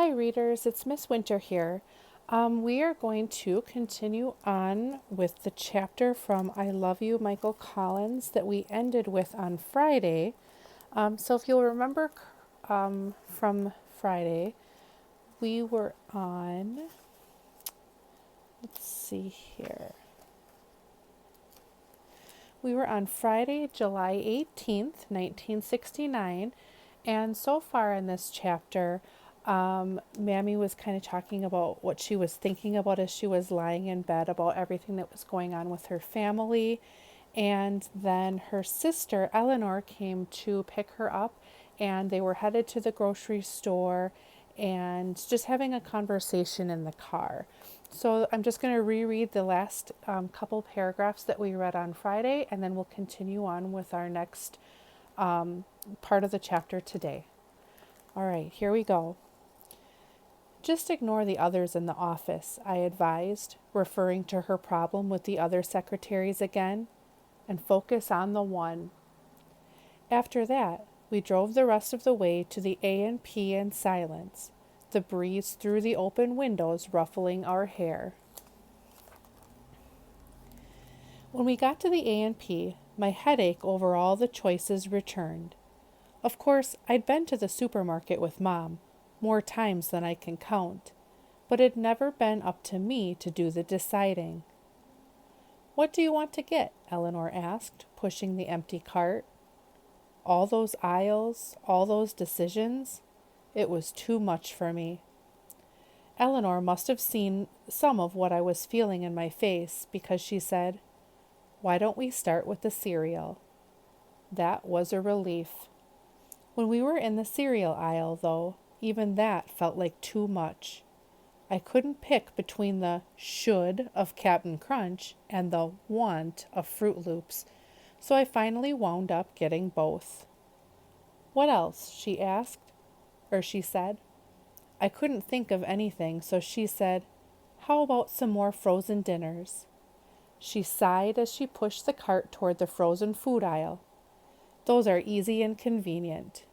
Hi, readers. It's Miss Winter here. We are going to continue on with the chapter from I Love You, Michael Collins, that we ended with on Friday. So, if you'll remember from Friday, we were on, let's see here. We were on Friday, July 18th, 1969, and so far in this chapter, Mammy was kind of talking about what she was thinking about as she was lying in bed, about everything that was going on with her family. And then her sister, Eleanor, came to pick her up, and they were headed to the grocery store and just having a conversation in the car. So I'm just going to reread the last couple paragraphs that we read on Friday, and then we'll continue on with our next part of the chapter today. All right, here we go. Just ignore the others in the office, I advised, referring to her problem with the other secretaries again, and focus on the one. After that, we drove the rest of the way to the A&P in silence, the breeze through the open windows ruffling our hair. When we got to the A&P, my headache over all the choices returned. Of course, I'd been to the supermarket with Mom, more times than I can count, but it'd never been up to me to do the deciding. What do you want to get? Eleanor asked, pushing the empty cart. All those aisles, all those decisions. It was too much for me. Eleanor must have seen some of what I was feeling in my face because she said, "Why don't we start with the cereal?" That was a relief. When we were in the cereal aisle, though, even that felt like too much. I couldn't pick between the should of Cap'n Crunch and the want of Fruit Loops, so I finally wound up getting both. What else? She said. I couldn't think of anything, so she said, how about some more frozen dinners? She sighed as she pushed the cart toward the frozen food aisle. Those are easy and convenient.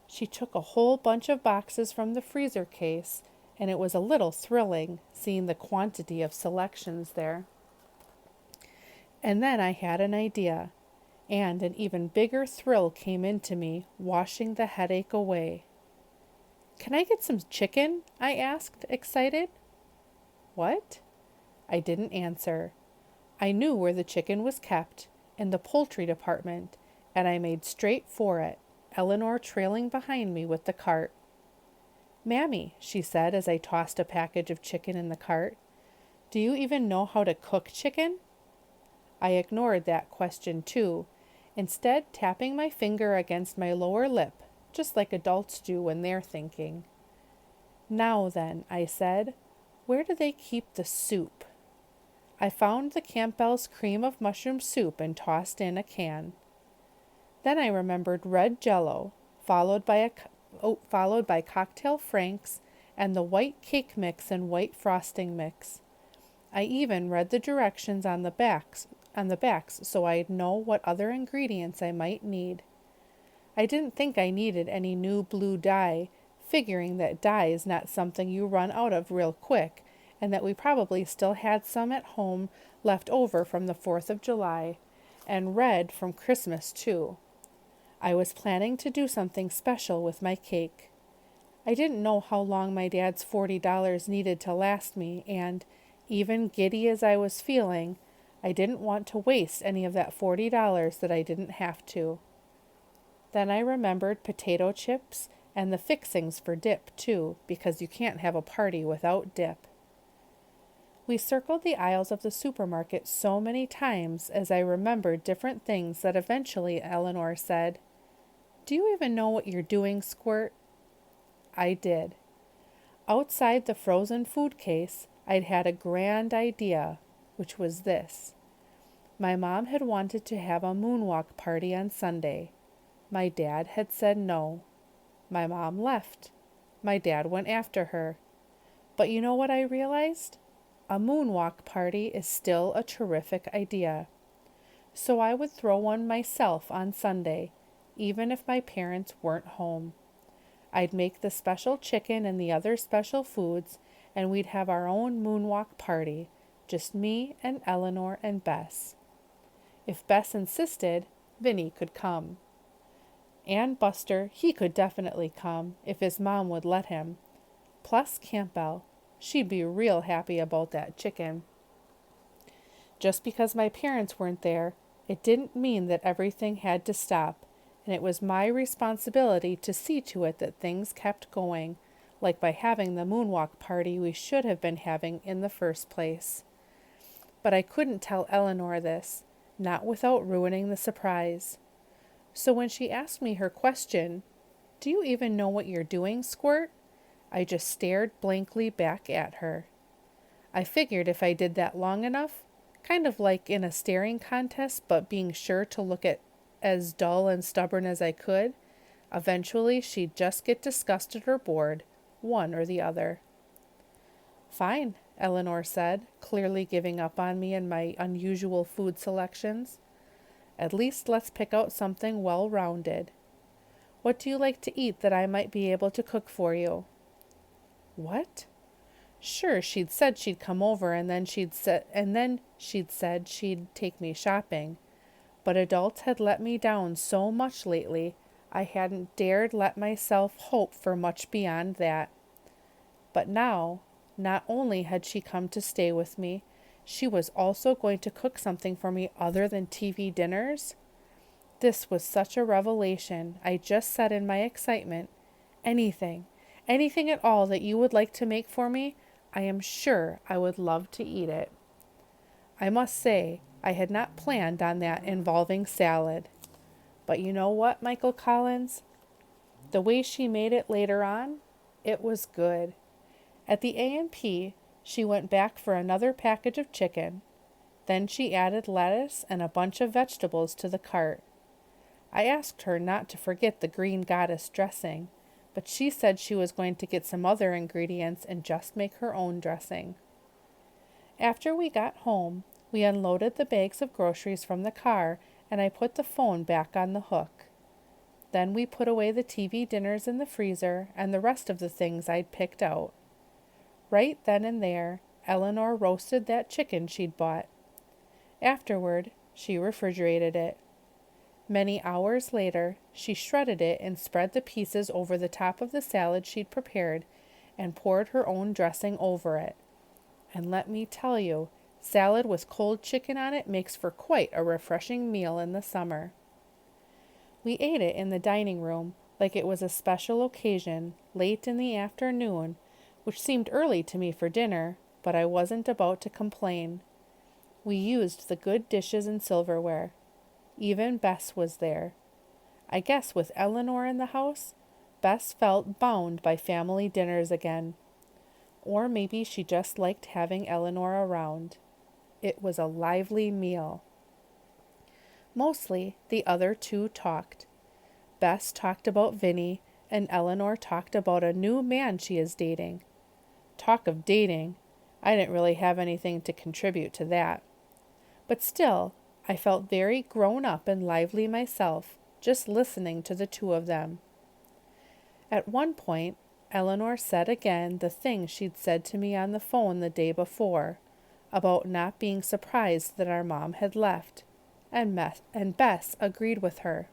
She took a whole bunch of boxes from the freezer case, and it was a little thrilling seeing the quantity of selections there. And then I had an idea, and an even bigger thrill came into me, washing the headache away. Can I get some chicken? I asked, excited. What? I didn't answer. I knew where the chicken was kept, in the poultry department, and I made straight for it, Eleanor trailing behind me with the cart. Mammy, she said as I tossed a package of chicken in the cart, do you even know how to cook chicken? I ignored that question too, instead tapping my finger against my lower lip, just like adults do when they're thinking. Now then, I said, where do they keep the soup? I found the Campbell's cream of mushroom soup and tossed in a can. Then I remembered red Jell-O, followed by cocktail franks and the white cake mix and white frosting mix. I even read the directions on the backs so I'd know what other ingredients I might need. I didn't think I needed any new blue dye, figuring that dye is not something you run out of real quick, and that we probably still had some at home left over from the 4th of July, and red from Christmas too. I was planning to do something special with my cake. I didn't know how long my dad's $40 needed to last me, and, even giddy as I was feeling, I didn't want to waste any of that $40 that I didn't have to. Then I remembered potato chips and the fixings for dip, too, because you can't have a party without dip. We circled the aisles of the supermarket so many times as I remembered different things that eventually Eleanor said, do you even know what you're doing, Squirt? I did. Outside the frozen food case, I'd had a grand idea, which was this. My mom had wanted to have a moonwalk party on Sunday. My dad had said no. My mom left. My dad went after her. But you know what I realized? A moonwalk party is still a terrific idea. So I would throw one myself on Sunday, even if my parents weren't home. I'd make the special chicken and the other special foods, and we'd have our own moonwalk party, just me and Eleanor and Bess. If Bess insisted, Vinny could come. And Buster, he could definitely come, if his mom would let him. Plus Campbell. She'd be real happy about that chicken. Just because my parents weren't there, it didn't mean that everything had to stop, and it was my responsibility to see to it that things kept going, like by having the moonwalk party we should have been having in the first place. But I couldn't tell Eleanor this, not without ruining the surprise. So when she asked me her question, "Do you even know what you're doing, Squirt?" I just stared blankly back at her. I figured if I did that long enough, kind of like in a staring contest, but being sure to look at as dull and stubborn as I could, eventually she'd just get disgusted or bored, one or the other. "Fine," Eleanor said, clearly giving up on me and my unusual food selections. "At least let's pick out something well-rounded. What do you like to eat that I might be able to cook for you?" What? Sure, she'd said she'd come over and then she'd said she'd take me shopping. But adults had let me down so much lately, I hadn't dared let myself hope for much beyond that. But now, not only had she come to stay with me, she was also going to cook something for me other than TV dinners. This was such a revelation. I just said in my excitement, "Anything, anything at all that you would like to make for me, I am sure I would love to eat it." I must say, I had not planned on that involving salad. But you know what, Michael Collins? The way she made it later on, it was good. At the A&P, she went back for another package of chicken. Then she added lettuce and a bunch of vegetables to the cart. I asked her not to forget the green goddess dressing, but she said she was going to get some other ingredients and just make her own dressing. After we got home, we unloaded the bags of groceries from the car, and I put the phone back on the hook. Then we put away the TV dinners in the freezer and the rest of the things I'd picked out. Right then and there, Eleanor roasted that chicken she'd bought. Afterward, she refrigerated it. Many hours later, she shredded it and spread the pieces over the top of the salad she'd prepared and poured her own dressing over it. And let me tell you, salad with cold chicken on it makes for quite a refreshing meal in the summer. We ate it in the dining room like it was a special occasion late in the afternoon, which seemed early to me for dinner, but I wasn't about to complain. We used the good dishes and silverware. Even Bess was there. I guess with Eleanor in the house, Bess felt bound by family dinners again. Or maybe she just liked having Eleanor around. It was a lively meal. Mostly, the other two talked. Bess talked about Vinny, and Eleanor talked about a new man she is dating. Talk of dating, I didn't really have anything to contribute to that. But still, I felt very grown up and lively myself, just listening to the two of them. At one point, Eleanor said again the thing she'd said to me on the phone the day before, about not being surprised that our mom had left, and Bess agreed with her.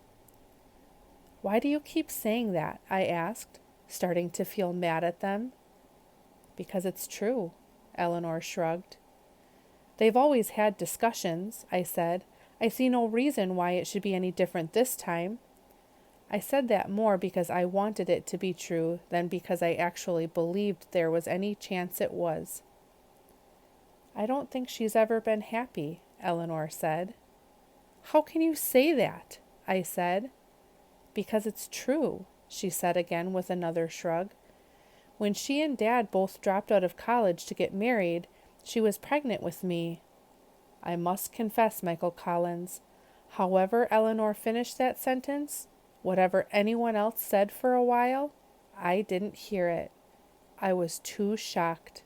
"Why do you keep saying that?" I asked, starting to feel mad at them. "Because it's true," Eleanor shrugged. "They've always had discussions," I said. "I see no reason why it should be any different this time." I said that more because I wanted it to be true than because I actually believed there was any chance it was. "I don't think she's ever been happy," Eleanor said. "How can you say that?" I said. "Because it's true," she said again with another shrug. "When she and Dad both dropped out of college to get married, she was pregnant with me." I must confess, Michael Collins, however Eleanor finished that sentence, whatever anyone else said for a while, I didn't hear it. I was too shocked.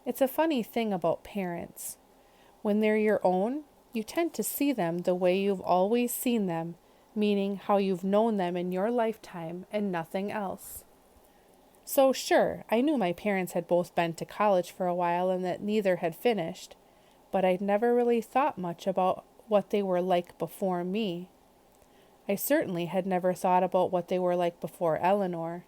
It's a funny thing about parents. When they're your own, you tend to see them the way you've always seen them, meaning how you've known them in your lifetime and nothing else. So sure, I knew my parents had both been to college for a while and that neither had finished, but I'd never really thought much about what they were like before me. I certainly had never thought about what they were like before Eleanor,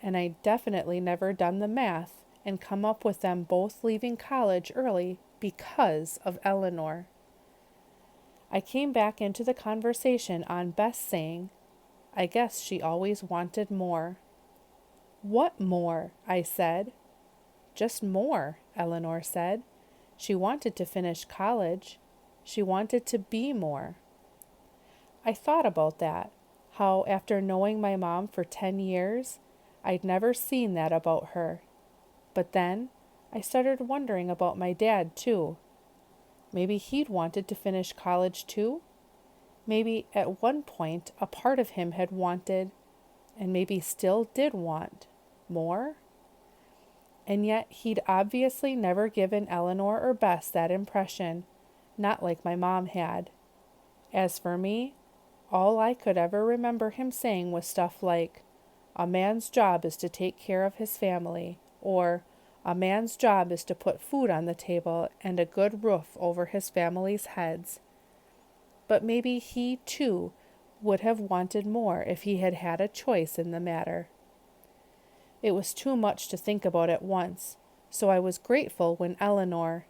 and I'd definitely never done the math and come up with them both leaving college early because of Eleanor. I came back into the conversation on Bess saying, I guess she always wanted more. What more? I said. Just more, Eleanor said. She wanted to finish college. She wanted to be more. I thought about that, how after knowing my mom for 10 years, I'd never seen that about her. But then I started wondering about my dad too. Maybe he'd wanted to finish college too? Maybe at one point a part of him had wanted, and maybe still did want, more? And yet he'd obviously never given Eleanor or Bess that impression, not like my mom had. As for me, all I could ever remember him saying was stuff like, a man's job is to take care of his family, or a man's job is to put food on the table and a good roof over his family's heads. But maybe he, too, would have wanted more if he had had a choice in the matter. It was too much to think about at once, so I was grateful when Eleanor,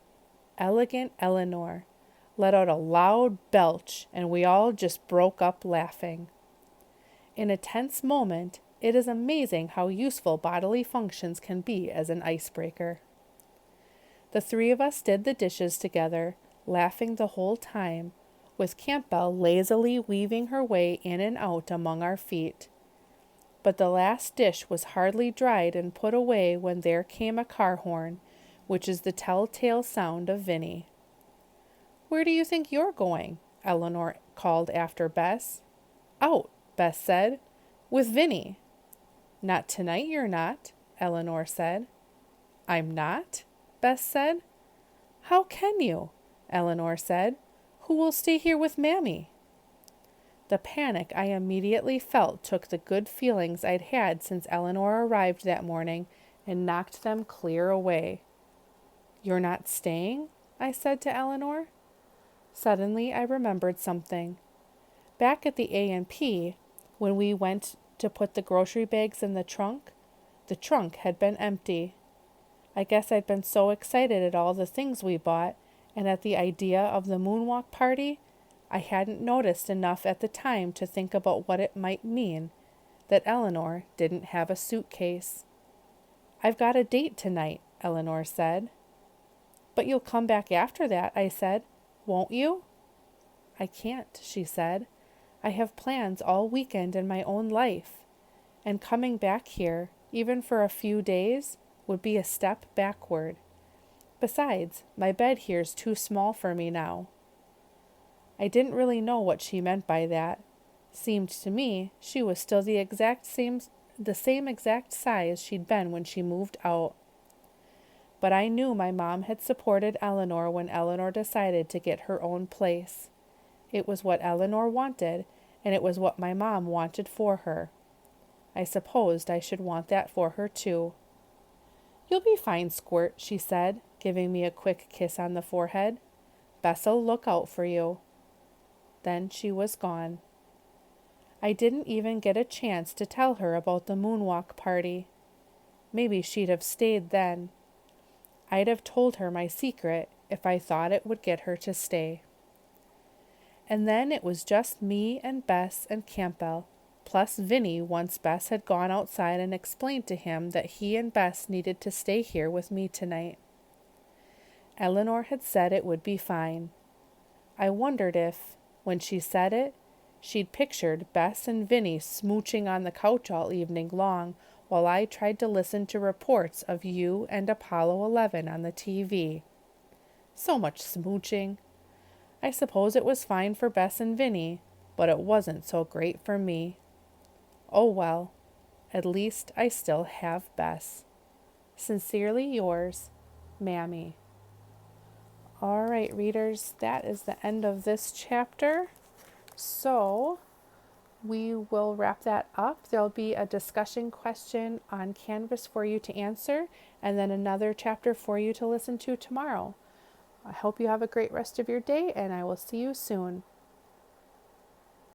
elegant Eleanor, let out a loud belch, and we all just broke up laughing. In a tense moment, it is amazing how useful bodily functions can be as an icebreaker. The three of us did the dishes together, laughing the whole time, with Campbell lazily weaving her way in and out among our feet. But the last dish was hardly dried and put away when there came a car horn, which is the telltale sound of Vinny. Where do you think you're going? Eleanor called after Bess. Out, Bess said, with Vinny. Not tonight you're not, Eleanor said. I'm not, Bess said. How can you? Eleanor said. Who will stay here with Mammy? The panic I immediately felt took the good feelings I'd had since Eleanor arrived that morning and knocked them clear away. You're not staying? I said to Eleanor. Suddenly I remembered something. Back at the A&P, when we went to put the grocery bags in the trunk had been empty. I guess I'd been so excited at all the things we bought and at the idea of the moonwalk party, I hadn't noticed enough at the time to think about what it might mean that Eleanor didn't have a suitcase. I've got a date tonight, Eleanor said. But you'll come back after that, I said. Won't you? I can't, she said. I have plans all weekend in my own life, and coming back here, even for a few days, would be a step backward. Besides, my bed here's too small for me now. I didn't really know what she meant by that. Seemed to me she was still the same exact size she'd been when she moved out. But I knew my mom had supported Eleanor when Eleanor decided to get her own place. It was what Eleanor wanted, and it was what my mom wanted for her. I supposed I should want that for her too. You'll be fine, Squirt, she said, giving me a quick kiss on the forehead. Bess'll look out for you. Then she was gone. I didn't even get a chance to tell her about the moonwalk party. Maybe she'd have stayed then. I'd have told her my secret if I thought it would get her to stay. And then it was just me and Bess and Campbell, plus Vinny once Bess had gone outside and explained to him that he and Bess needed to stay here with me tonight. Eleanor had said it would be fine. I wondered if, when she said it, she'd pictured Bess and Vinny smooching on the couch all evening long while I tried to listen to reports of you and Apollo 11 on the TV. So much smooching. I suppose it was fine for Bess and Vinny, but it wasn't so great for me. Oh well, at least I still have Bess. Sincerely yours, Mammy. All right, readers, that is the end of this chapter. So, we will wrap that up. There'll be a discussion question on Canvas for you to answer, and then another chapter for you to listen to tomorrow. I hope you have a great rest of your day, and I will see you soon.